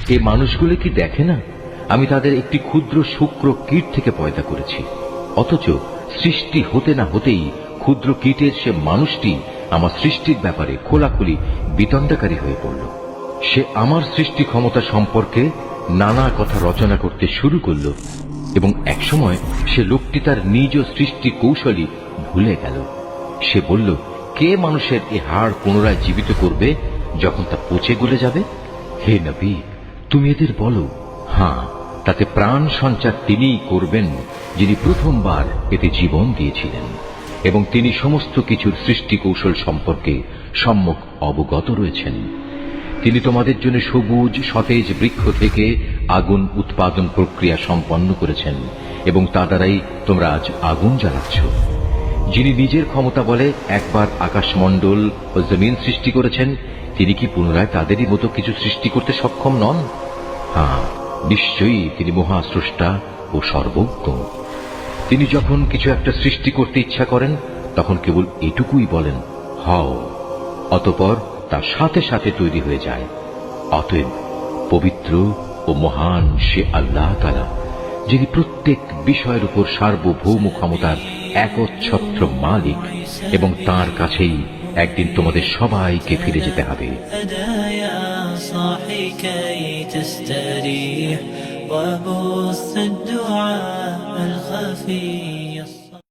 এই মানুষগুলো কি দেখে না আমি তাদের একটি ক্ষুদ্র শুক্র কীট থেকে পয়দা করেছি, অথচ সৃষ্টি হতে না হতেই ক্ষুদ্র কীটের সে মানুষটি আমার সৃষ্টির ব্যাপারে খোলাখুলি বিতণ্ডাকারী হয়ে পড়ল। সে আমার সৃষ্টি ক্ষমতা সম্পর্কে নানা কথা রচনা করতে শুরু করল এবং একসময় সে লোকটি তার নিজ সৃষ্টি কৌশলী ভুলে গেল। সে বলল, কে মানুষের এ হাড় পুনরায় জীবিত করবে যখন তা পচে গলে যাবে? হে নবী, তুমি এদের বলো, হ্যাঁ, তাতে প্রাণ সঞ্চার তিনিই করবেন যিনি প্রথমবার এতে জীবন দিয়েছিলেন এবং তিনি সমস্ত কিছুর সৃষ্টি কৌশল সম্পর্কে সম্যক অবগত রয়েছেন। তিনি তোমাদের জন্য সবুজ সতেজ বৃক্ষ থেকে আগুন উৎপাদন প্রক্রিয়া সম্পন্ন করেছেন এবং তা দ্বারাই তোমরা আজ আগুন জ্বালাচ্ছ। যিনি নিজের ক্ষমতা বলে একবার আকাশমণ্ডল ও জমিন সৃষ্টি করেছেন, তিনি কি পুনরায় তাদেরই মতো কিছু সৃষ্টি করতে সক্ষম নন? হ্যাঁ, নিশ্চয়ই তিনি মহাস্রষ্টা ও সর্বজ্ঞ। তিনি যখন কিছু একটা সৃষ্টি করতে ইচ্ছা করেন তখন কেবল এটুকুই বলেন, হও, অতঃপর তার সাথে সাথে তৈরি হয়ে যায়। অতএব পবিত্র ও মহান সে আল্লাহ তাআলা, যিনি প্রত্যেক বিষয়ের উপর সার্বভৌম ক্ষমতার একচ্ছত্র মালিক, এবং তার কাছেই একদিন তোমাদের সবাইকে ফিরে যেতে হবে। وبث الدعاء الخفي